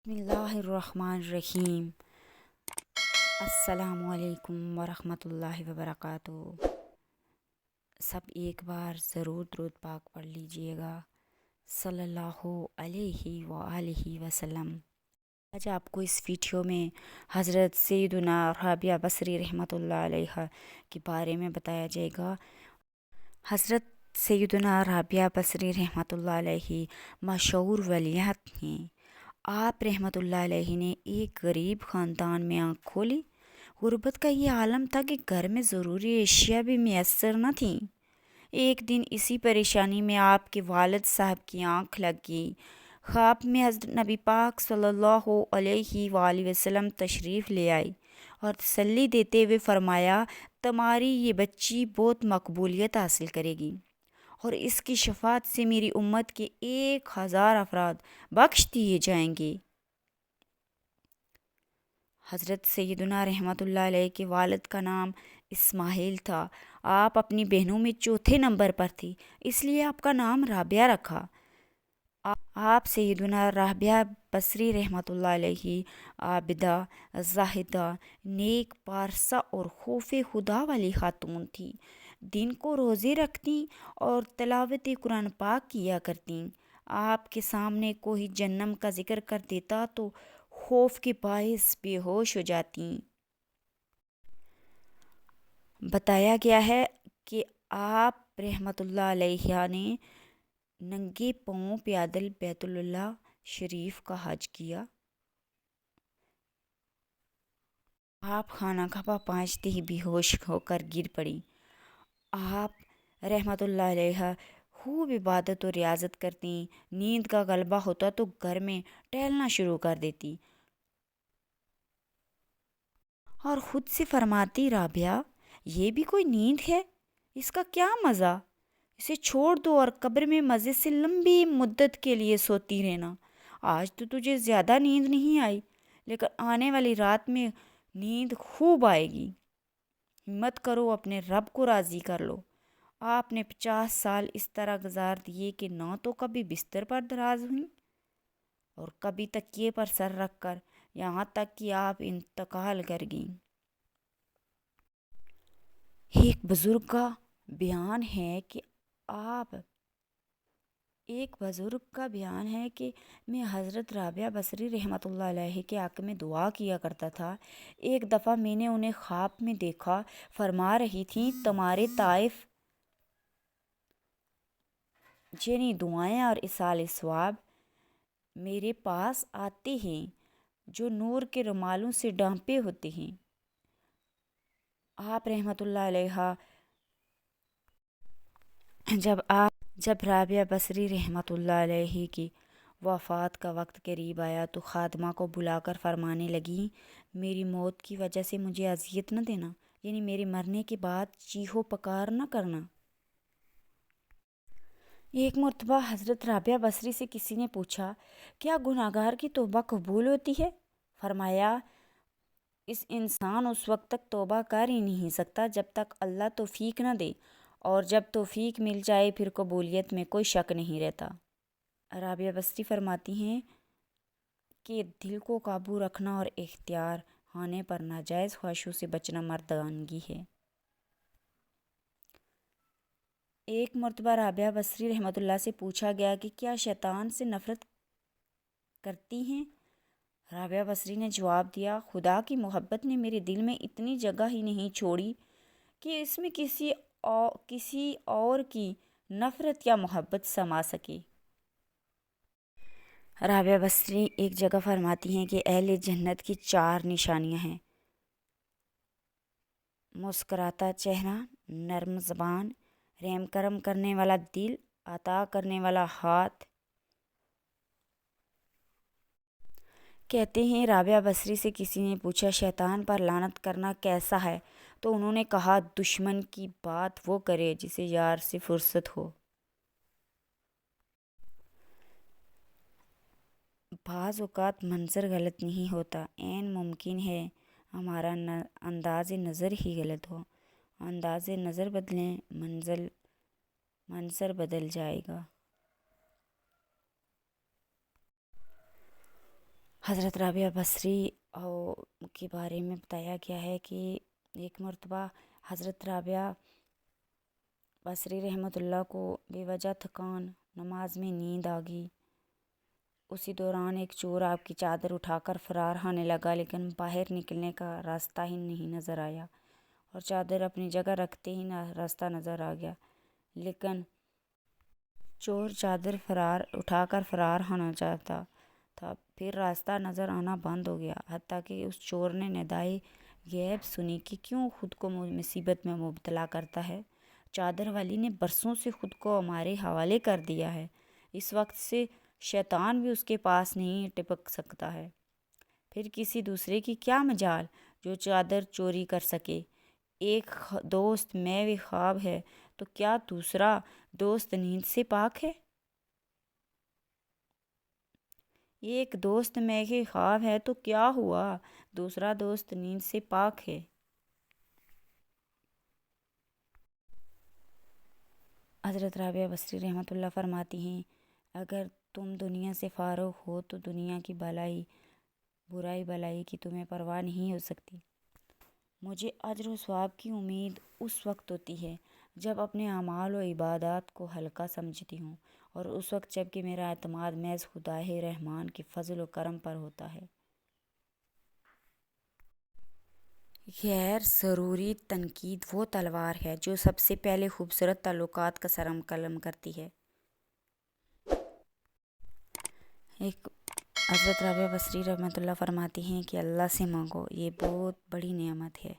بسم اللہ الرحمن الرحیم۔ السلام علیکم ورحمۃ اللہ وبرکاتہ۔ سب ایک بار ضرور درود پاک پڑھ لیجئے گا صلی اللہ علیہ وآلہ وسلم۔ آج آپ کو اس ویڈیو میں حضرت سیدنا رابعہ بصری رحمۃ اللہ علیہ کے بارے میں بتایا جائے گا۔ حضرت سیدنا رابعہ بصری رحمۃ اللہ علیہ مشہور ولیات ہیں۔ آپ رحمۃ اللہ علیہ نے ایک غریب خاندان میں آنکھ کھولی۔ غربت کا یہ عالم تھا کہ گھر میں ضروری اشیاء بھی میسر نہ تھیں۔ ایک دن اسی پریشانی میں آپ کے والد صاحب کی آنکھ لگ گئی۔ خواب میں حضرت نبی پاک صلی اللہ علیہ وآلہ وسلم تشریف لے آئی اور تسلی دیتے ہوئے فرمایا، تمہاری یہ بچی بہت مقبولیت حاصل کرے گی اور اس کی شفاعت سے میری امت کے 1000 افراد بخش دیے جائیں گے۔ حضرت سیدنا رحمۃ اللہ علیہ کے والد کا نام اسماعیل تھا۔ آپ اپنی بہنوں میں چوتھے نمبر پر تھی، اس لیے آپ کا نام رابعہ رکھا۔ آپ سیدنا رابعہ بصری رحمۃ اللہ علیہ عابدہ، زاہدہ، نیک، پارسا اور خوف خدا والی خاتون تھی۔ دن کو روزے رکھتی اور تلاوت قرآن پاک کیا کرتی۔ آپ کے سامنے کوئی جہنم کا ذکر کر دیتا تو خوف کے باعث بے ہوش ہو جاتی۔ بتایا گیا ہے کہ آپ رحمۃ اللہ علیہ نے ننگے پاؤں پیدل بیت اللہ شریف کا حج کیا۔ آپ خانہ کعبہ پہنچتے ہی بے ہوش ہو کر گر پڑی۔ آپ رحمۃ اللہ علیہ خوب عبادت و ریاضت کرتی۔ نیند کا غلبہ ہوتا تو گھر میں ٹہلنا شروع کر دیتی اور خود سے فرماتی، رابعہ یہ بھی کوئی نیند ہے؟ اس کا کیا مزہ؟ اسے چھوڑ دو اور قبر میں مزے سے لمبی مدت کے لیے سوتی رہنا۔ آج تو تجھے زیادہ نیند نہیں آئی، لیکن آنے والی رات میں نیند خوب آئے گی۔ ہمت کرو، اپنے رب کو راضی کر لو۔ آپ نے 50 سال اس طرح گزار دیے کہ نہ تو کبھی بستر پر دراز ہوئیں اور کبھی تکیے پر سر رکھ کر، یہاں تک کہ آپ انتقال کر گئیں۔ ایک بزرگ کا بیان ہے کہ میں حضرت رابعہ بصری رحمۃ اللہ علیہ کے حق میں دعا کیا کرتا تھا۔ ایک دفعہ میں نے انہیں خواب میں دیکھا، فرما رہی تھیں، تمہارے طائف یعنی دعائیں اور ایصال ثواب میرے پاس آتے ہیں جو نور کے رومالوں سے ڈھانپے ہوتے ہیں۔ آپ رحمۃ اللہ علیہ جب رابعہ بصری رحمۃ اللہ علیہ کی وفات کا وقت قریب آیا تو خادمہ کو بلا کر فرمانے لگیں، میری موت کی وجہ سے مجھے اذیت نہ دینا، یعنی میرے مرنے کے بعد چیخو پکار نہ کرنا۔ ایک مرتبہ حضرت رابعہ بصری سے کسی نے پوچھا، کیا گناہگار کی توبہ قبول ہوتی ہے؟ فرمایا، اس انسان اس وقت تک توبہ کر ہی نہیں سکتا جب تک اللہ توفیق نہ دے، اور جب توفیق مل جائے پھر قبولیت میں کوئی شک نہیں رہتا۔ رابعہ بصری فرماتی ہیں کہ دل کو قابو رکھنا اور اختیار ہونے پر ناجائز خواہشوں سے بچنا مردانگی ہے۔ ایک مرتبہ رابعہ بصری رحمۃ اللہ سے پوچھا گیا کہ کیا شیطان سے نفرت کرتی ہیں؟ رابعہ بصری نے جواب دیا، خدا کی محبت نے میرے دل میں اتنی جگہ ہی نہیں چھوڑی کہ اس میں کسی اور کی نفرت یا محبت سما سکے۔ رابعہ بصری ایک جگہ فرماتی ہیں کہ اہل جنت کی 4 نشانیاں ہیں: مسکراتا چہرہ، نرم زبان، رحم کرم کرنے والا دل، عطا کرنے والا ہاتھ۔ کہتے ہیں رابعہ بصری سے کسی نے پوچھا، شیطان پر لعنت کرنا کیسا ہے؟ تو انہوں نے کہا، دشمن کی بات وہ کرے جسے یار سے فرصت ہو۔ بعض اوقات منظر غلط نہیں ہوتا، عین ممکن ہے ہمارا انداز نظر ہی غلط ہو۔ انداز نظر بدلیں، منظر بدل جائے گا۔ حضرت رابعہ بصری کے بارے میں بتایا گیا ہے کہ ایک مرتبہ حضرت رابعہ بصری رحمۃ اللہ کو بے وجہ تھکان نماز میں نیند آ گئی۔ اسی دوران ایک چور آپ کی چادر اٹھا کر فرار ہونے لگا، لیکن باہر نکلنے کا راستہ ہی نہیں نظر آیا، اور چادر اپنی جگہ رکھتے ہی راستہ نظر آ گیا، لیکن چور چادر اٹھا کر فرار ہونا چاہتا تھا۔ پھر راستہ نظر آنا بند ہو گیا، حتیٰ کہ اس چور نے ندائے غیب سنی کہ کیوں خود کو مصیبت میں مبتلا کرتا ہے۔ چادر والی نے برسوں سے خود کو ہمارے حوالے کر دیا ہے، اس وقت سے شیطان بھی اس کے پاس نہیں ٹپک سکتا ہے۔ پھر کسی دوسرے کی کیا مجال جو چادر چوری کر سکے؟ ایک دوست محو خواب ہے تو کیا دوسرا دوست نیند سے پاک ہے؟ ایک دوست محو خواب ہے تو کیا ہوا، دوسرا دوست نیند سے پاک ہے۔ حضرت رابعہ بصری رحمۃ اللہ فرماتی ہیں، اگر تم دنیا سے فارغ ہو تو دنیا کی برائی بلائی کی تمہیں پرواہ نہیں ہو سکتی۔ مجھے اجر و ثواب کی امید اس وقت ہوتی ہے جب اپنے اعمال و عبادات کو ہلکا سمجھتی ہوں، اور اس وقت جب کہ میرا اعتماد محض خدائے رحمان کے فضل و کرم پر ہوتا ہے۔ غیر ضروری تنقید وہ تلوار ہے جو سب سے پہلے خوبصورت تعلقات کا سر قلم کرتی ہے۔ ایک حضرت رابعہ بصری رحمۃ اللہ فرماتی ہیں کہ اللہ سے مانگو، یہ بہت بڑی نعمت ہے۔